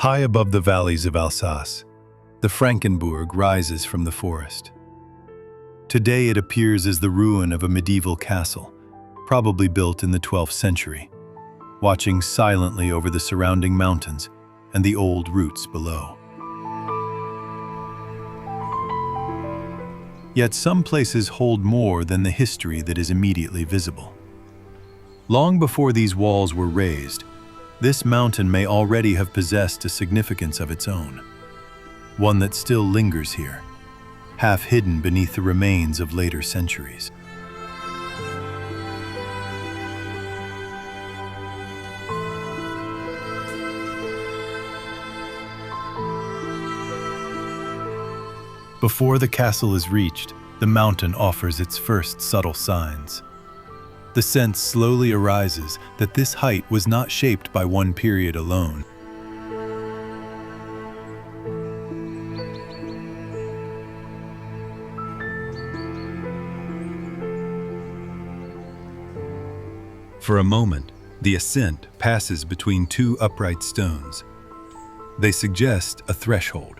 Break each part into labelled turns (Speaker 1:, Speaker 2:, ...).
Speaker 1: High above the valleys of Alsace, the Frankenbourg rises from the forest. Today it appears as the ruin of a medieval castle, probably built in the 12th century, watching silently over the surrounding mountains and the old routes below. Yet some places hold more than the history that is immediately visible. Long before these walls were raised, this mountain may already have possessed a significance of its own, one that still lingers here, half hidden beneath the remains of later centuries. Before the castle is reached, the mountain offers its first subtle signs. The sense slowly arises that this height was not shaped by one period alone. For a moment, the ascent passes between two upright stones. They suggest a threshold.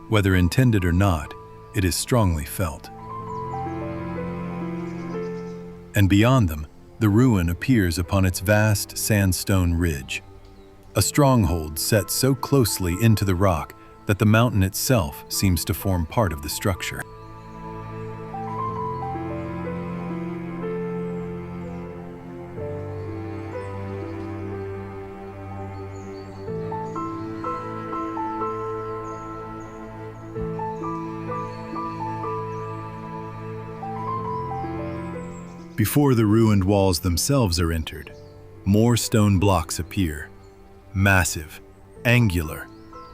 Speaker 1: Whether intended or not, it is strongly felt. And beyond them, the ruin appears upon its vast sandstone ridge, a stronghold set so closely into the rock that the mountain itself seems to form part of the structure. Before the ruined walls themselves are entered, more stone blocks appear, massive, angular,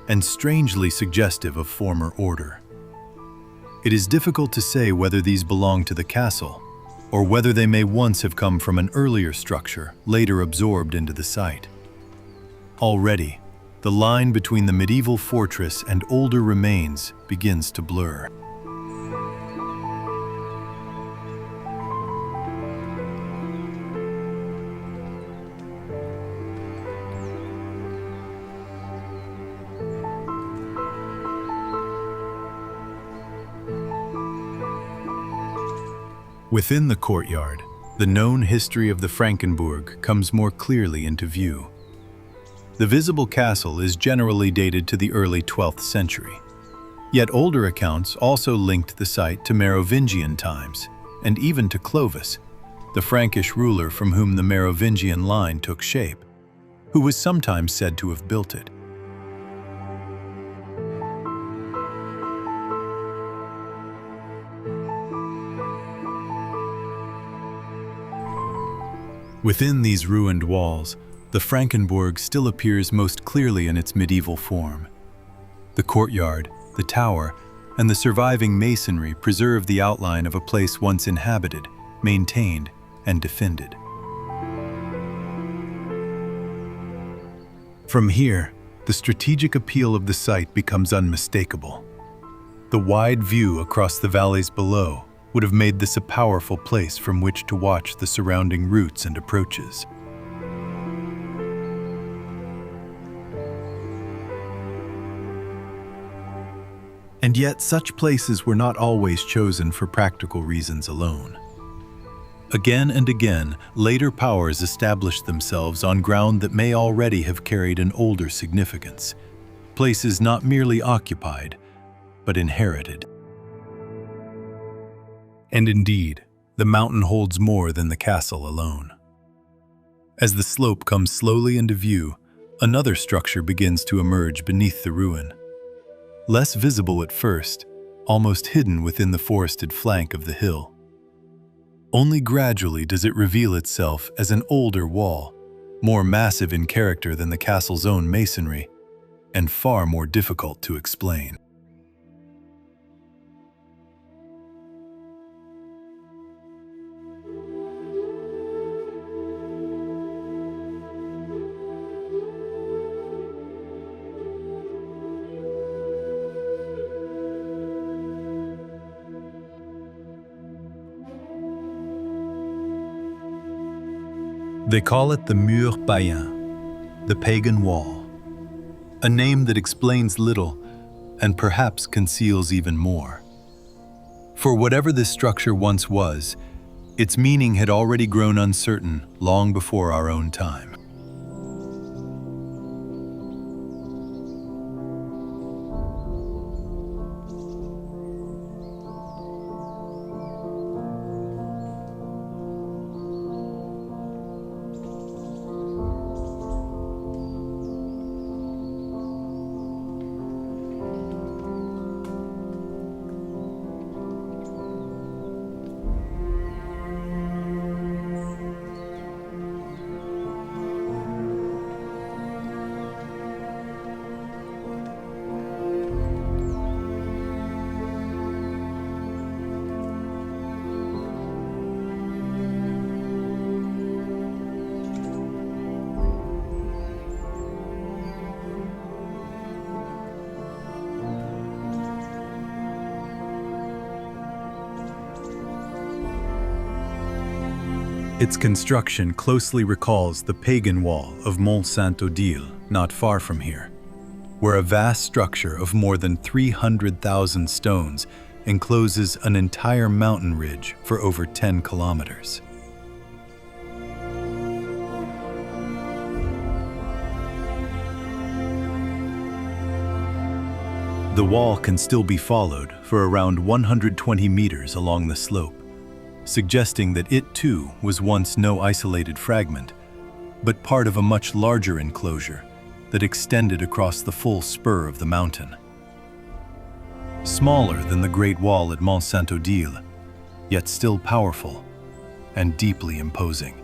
Speaker 1: and strangely suggestive of former order. It is difficult to say whether these belong to the castle, or whether they may once have come from an earlier structure later absorbed into the site. Already, the line between the medieval fortress and older remains begins to blur. Within the courtyard, the known history of the Frankenbourg comes more clearly into view. The visible castle is generally dated to the early 12th century, yet older accounts also linked the site to Merovingian times, and even to Clovis, the Frankish ruler from whom the Merovingian line took shape, who was sometimes said to have built it. Within these ruined walls, the Frankenbourg still appears most clearly in its medieval form. The courtyard, the tower, and the surviving masonry preserve the outline of a place once inhabited, maintained, and defended. From here, the strategic appeal of the site becomes unmistakable. The wide view across the valleys below would have made this a powerful place from which to watch the surrounding routes and approaches. And yet, such places were not always chosen for practical reasons alone. Again and again, later powers established themselves on ground that may already have carried an older significance, places not merely occupied, but inherited. And indeed, the mountain holds more than the castle alone. As the slope comes slowly into view, another structure begins to emerge beneath the ruin. Less visible at first, almost hidden within the forested flank of the hill. Only gradually does it reveal itself as an older wall, more massive in character than the castle's own masonry, and far more difficult to explain. They call it the Mur Païen, the Pagan Wall, a name that explains little and perhaps conceals even more. For whatever this structure once was, its meaning had already grown uncertain long before our own time. Its construction closely recalls the Pagan Wall of Mont Sainte-Odile, not far from here, where a vast structure of more than 300,000 stones encloses an entire mountain ridge for over 10 kilometers. The wall can still be followed for around 120 meters along the slope, suggesting that it too was once no isolated fragment, but part of a much larger enclosure that extended across the full spur of the mountain. Smaller than the Great Wall at Mont Sainte-Odile, yet still powerful and deeply imposing.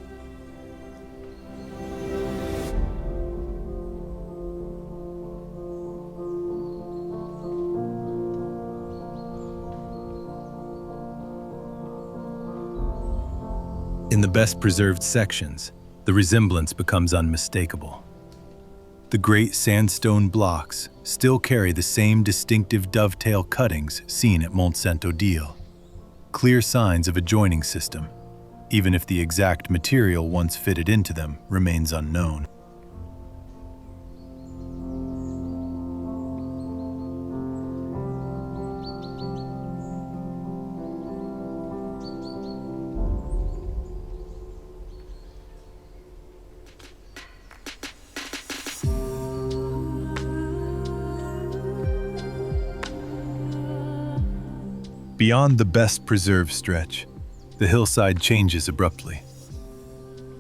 Speaker 1: In the best preserved sections, the resemblance becomes unmistakable. The great sandstone blocks still carry the same distinctive dovetail cuttings seen at Mont Sainte-Odile, clear signs of a joining system, even if the exact material once fitted into them remains unknown. Beyond the best preserved stretch, the hillside changes abruptly.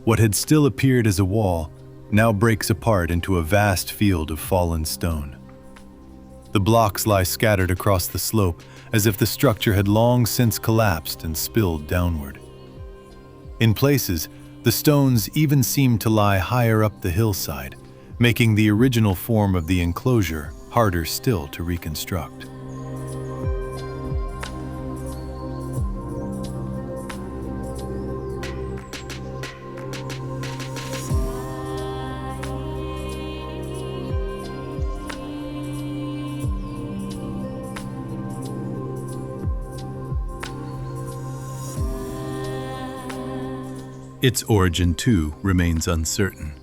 Speaker 1: What had still appeared as a wall now breaks apart into a vast field of fallen stone. The blocks lie scattered across the slope as if the structure had long since collapsed and spilled downward. In places, the stones even seem to lie higher up the hillside, making the original form of the enclosure harder still to reconstruct. Its origin, too, remains uncertain.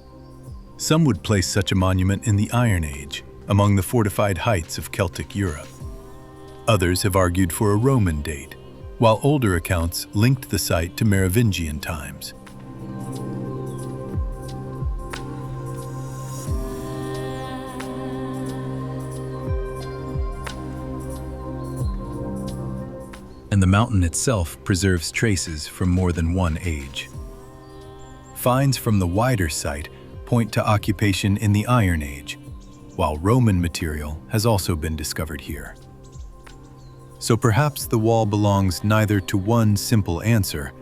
Speaker 1: Some would place such a monument in the Iron Age, among the fortified heights of Celtic Europe. Others have argued for a Roman date, while older accounts linked the site to Merovingian times. And the mountain itself preserves traces from more than one age. Finds from the wider site point to occupation in the Iron Age, while Roman material has also been discovered here. So perhaps the wall belongs neither to one simple answer,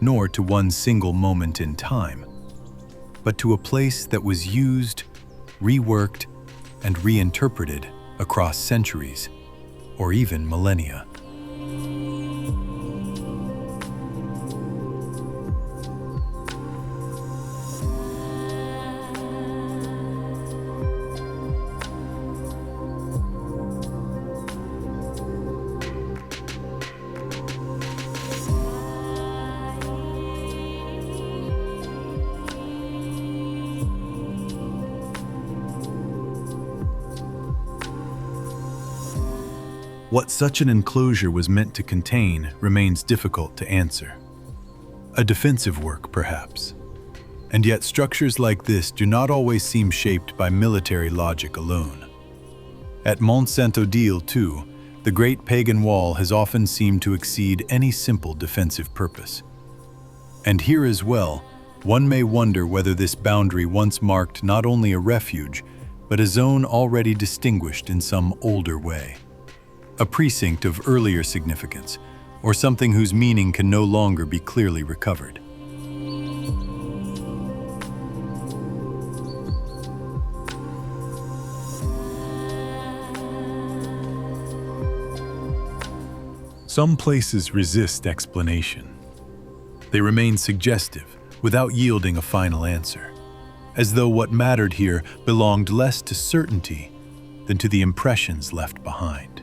Speaker 1: nor to one single moment in time, but to a place that was used, reworked, and reinterpreted across centuries, or even millennia. What such an enclosure was meant to contain remains difficult to answer. A defensive work, perhaps. And yet structures like this do not always seem shaped by military logic alone. At Mont Sainte-Odile, too, the great Pagan Wall has often seemed to exceed any simple defensive purpose. And here as well, one may wonder whether this boundary once marked not only a refuge, but a zone already distinguished in some older way. A precinct of earlier significance, or something whose meaning can no longer be clearly recovered. Some places resist explanation. They remain suggestive, without yielding a final answer, as though what mattered here belonged less to certainty than to the impressions left behind.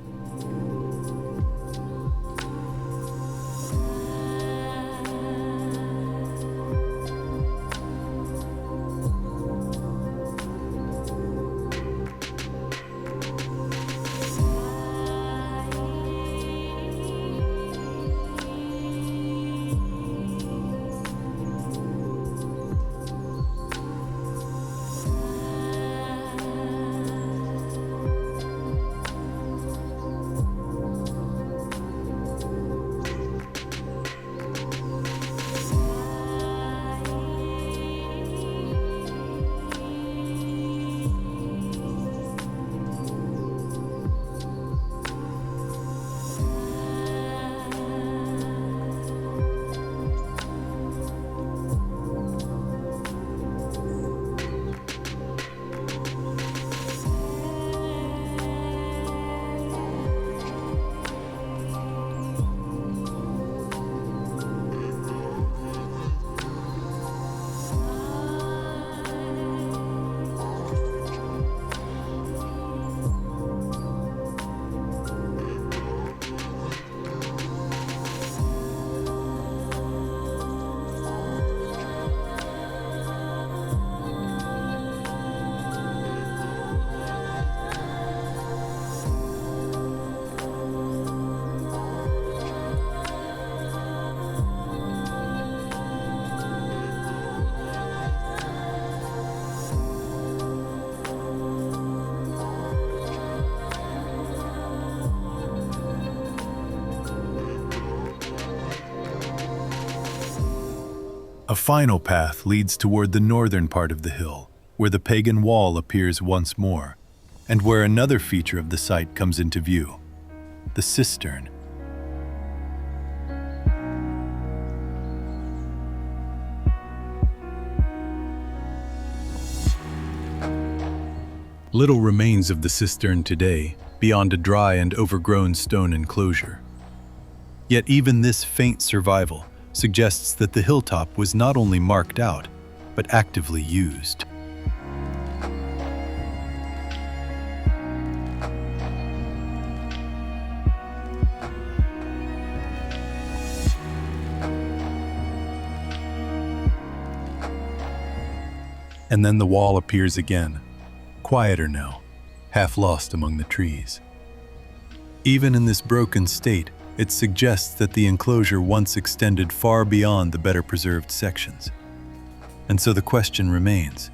Speaker 1: A final path leads toward the northern part of the hill, where the Pagan Wall appears once more, and where another feature of the site comes into view: the cistern. Little remains of the cistern today, beyond a dry and overgrown stone enclosure. Yet even this faint survival suggests that the hilltop was not only marked out, but actively used. And then the wall appears again, quieter now, half lost among the trees. Even in this broken state, it suggests that the enclosure once extended far beyond the better preserved sections. And so the question remains,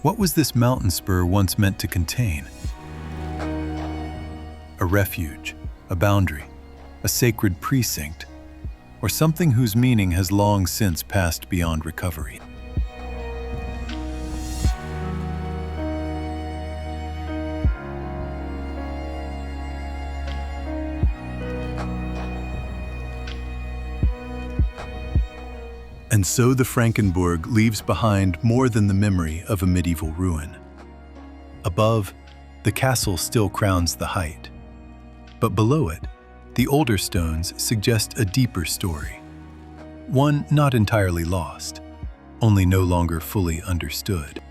Speaker 1: what was this mountain spur once meant to contain? A refuge, a boundary, a sacred precinct, or something whose meaning has long since passed beyond recovery? And so the Frankenbourg leaves behind more than the memory of a medieval ruin. Above, the castle still crowns the height. But below it, the older stones suggest a deeper story. One not entirely lost, only no longer fully understood.